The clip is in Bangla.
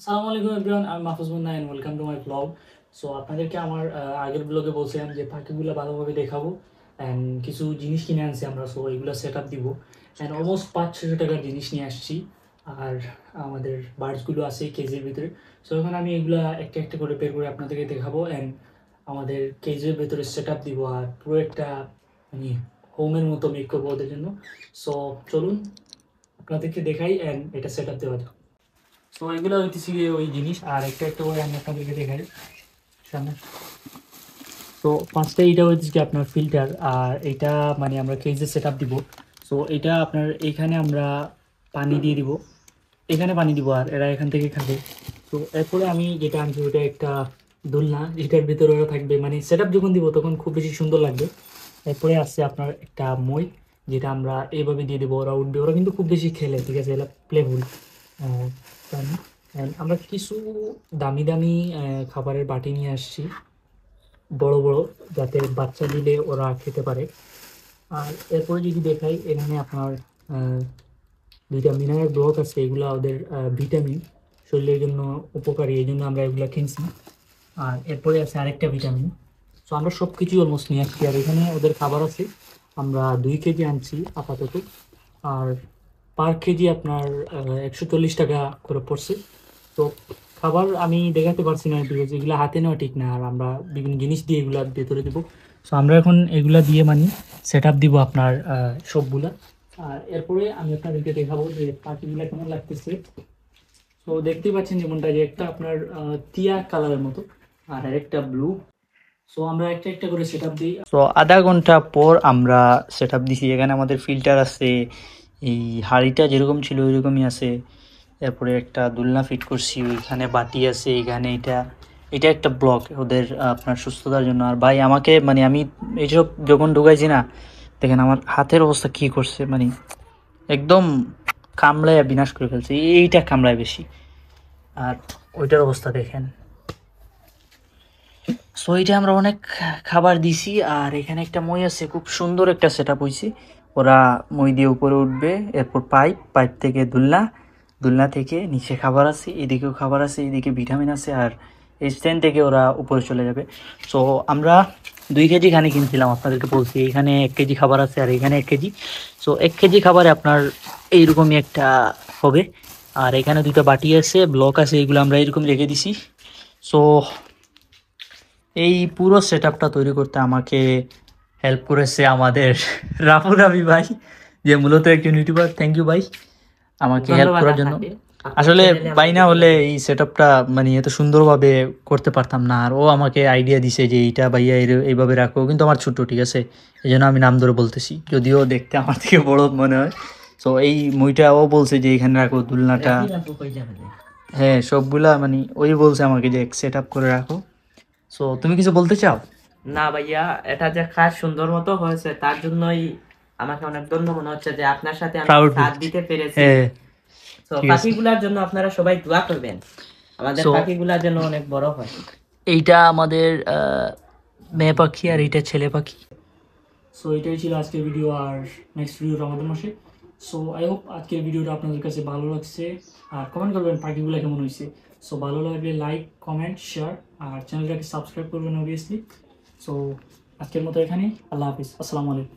আসসালামু আলাইকুম এভরিওয়ান, আমি Mahfuz Munna and welcome to my blog. So আপনাদেরকে আমার আগের ব্লগে বলছিলাম যে পাখিগুলো ভালোভাবে দেখাবো অ্যান্ড কিছু জিনিস কিনে আনছি আমরা। সো এগুলো সেট আপ দিব অ্যান্ড অলমোস্ট 500-600 টাকার জিনিস নিয়ে আসছি। আর আমাদের বার্ডসগুলো আছে কেজির ভিতরে। সো এখন আমি এগুলো একটা একটা করে বের করে আপনাদেরকে দেখাবো অ্যান্ড আমাদের কেজির ভিতরে সেট আপ দিব আর পুরো একটা মানে হোমের মতো মেক করবো ওদের জন্য। সো চলুন আপনাদেরকে দেখাই অ্যান্ড এটা সেট আপ দেওয়া যাক। তো এগুলো হইতেছে গিয়ে ওই জিনিস, আর একটা একটা করে আমি আপনাদেরকে দেখাই সামনে। তো ফার্স্টে এইটা হইতেছে কি আপনার ফিল্টার, আর এইটা মানে আমরা কেজে সেট আপ দিব। সো এটা আপনার এইখানে আমরা পানি দিয়ে দিব, এখানে পানি দিব আর এরা এখান থেকে খাবে। তো এরপরে আমি যেটা আনছি ওটা একটা দোলনা, যেটার ভিতরে ওরা থাকবে, মানে সেট আপ যখন দিব তখন খুব বেশি সুন্দর লাগবে। এরপরে আসছে আপনার একটা মই, যেটা আমরা এইভাবে দিয়ে দেবো, ওরা উঠবে। ওরা কিন্তু খুব বেশি খেলে, ঠিক আছে, এরা প্লেফুল। আমরা কিছু দামি দামি খাবারের বাটি নিয়ে আসছি, বড় বড়, যাতে বাচ্চা দিলে ওরা খেতে পারে। আর এরপরে যদি দেখাই, এখানে আপনার দুইটা মিনারেল ব্লক আছে, এগুলো ওদের ভিটামিন, শরীরের জন্য উপকারী, এই জন্য আমরা এগুলো কিনছি। আর এরপরে আছে আরেকটা ভিটামিন। সো আমরা সব কিছুই অলমোস্ট নিয়ে আসছি। আর এখানে ওদের খাবার আছে, আমরা 2 কেজি আনছি আপাতত। আর পার কেজি আপনার 140 টাকা করে পড়ছে। তো খাবার আমি দেখাতে পারছি না, বিকজ এগুলো হাতে নেওয়া ঠিক না, আর আমরা বিভিন্ন জিনিস দিয়ে এগুলা ভেতরে দেবো। সো আমরা এখন এগুলা দিয়ে মানে সেট আপ দিব আপনার সবগুলা। আর এরপরে আমি আপনাদেরকে দেখাবো যে পাখিগুলা কেমন লাগতেছে। তো দেখতেই পাচ্ছেন যেমনটা, যে একটা আপনার টিয়া কালারের মতো আর একটা ব্লু। সো আমরা একটা একটা করে সেট আপ দিই। তো আধা ঘন্টা পর আমরা সেট আপ দিছি। এখানে আমাদের ফিল্টার আছে, এই হাঁড়িটা যেরকম ছিল ওইরকমই আছে। এরপরে একটা দোলনা ফিট করছি, ওইখানে বাটি আছে, এখানে এটা এটা একটা ব্লক ওদের আপনার সুস্থতার জন্য। আর ভাই আমাকে মানে আমি এইসব যখন ঢুকাইছি না, দেখেন আমার হাতের অবস্থা কী করছে, মানে একদম কামড়ায় বিনাশ করে ফেলছে। এইটা কামড়ায় বেশি, আর ওইটার অবস্থা দেখেন। সো এইটা আমরা অনেক খাবার দিছি। আর এখানে একটা মই আছে, খুব সুন্দর একটা সেট আপ হয়েছে। ওরা মই দিয়ে উপরে উঠবে, এরপর পাইপ থেকে দুলনা থেকে নিচে খাবার আছে, এদিকেও খাবার আছে, এদিকে ভিটামিন আছে, আর এই স্ট্যান্ড থেকে ওরা উপরে চলে যাবে। সো আমরা 2 কেজি খানি কিনছিলাম, আপনাদেরকে বলছি। এখানে 1 কেজি খাবার আছে আর এখানে 1 কেজি। সো 1 কেজি খাবারে আপনার এইরকমই একটা হবে। আর এখানে 2টা বাটি আছে, ব্লক আছে, এগুলো আমরা এরকম রেখে দিছি। সো এই পুরো সেট আপটা তৈরি করতে আমাকে হেল্প করেছে আমাদের রাফু রাবি ভাই, যে মূলত একজন ইউটিউবার। থ্যাংক ইউ ভাই আমাকে হেল্প করার জন্য। আসলে ভাই না হলে এই সেট আপটা মানে এত সুন্দরভাবে করতে পারতাম না। আর ও আমাকে আইডিয়া দিছে যে এইটা ভাইয়া এইভাবে রাখো, কিন্তু আমার ছোট, ঠিক আছে, এই জন্য আমি নাম ধরে বলতেছি, যদিও দেখতে আমার থেকে বড় মনে হয়। তো এই মইটা ও বলছে যে এখানে রাখো দুলনাটা। হ্যাঁ, সবগুলা মানে ওই বলছে আমাকে যে সেট আপ করে রাখো। সো তুমি কিছু বলতে চাও? না ভাইয়া, এটা যে কাজ সুন্দর মতো হয়েছে তার জন্যই আমাকে অনেক ধন্য মনে হচ্ছে যে আপনার সাথে আমি প্রাউড। সাথ দিতে পেরেছি। হ্যাঁ, তো ঠিক আছে। পাখিগুলার জন্য আপনারা সবাই দোয়া করবেন, আমাদের সো পাখিগুলা যেন অনেক বড় হয়। এইটা আমাদের মেয়ে পাখি আর এইটা ছেলে পাখি। সো এটাই ছিল আজকের ভিডিও, আর নেক্সট ভিডিও আমাদের মাসে। সো আই হোপ আজকের ভিডিওটা আপনাদের কাছে ভালো লাগছে, আর কমেন্ট করবেন পাখিগুলো কেমন হয়েছে। সো ভালো লাগলে লাইক, কমেন্ট, শেয়ার, আর চ্যানেলটাকে সাবস্ক্রাইব করবেন অবভিয়াসলি। সো আজকের মতো এখানে, আল্লাহ হাফিজ, আসসালামু আলাইকুম।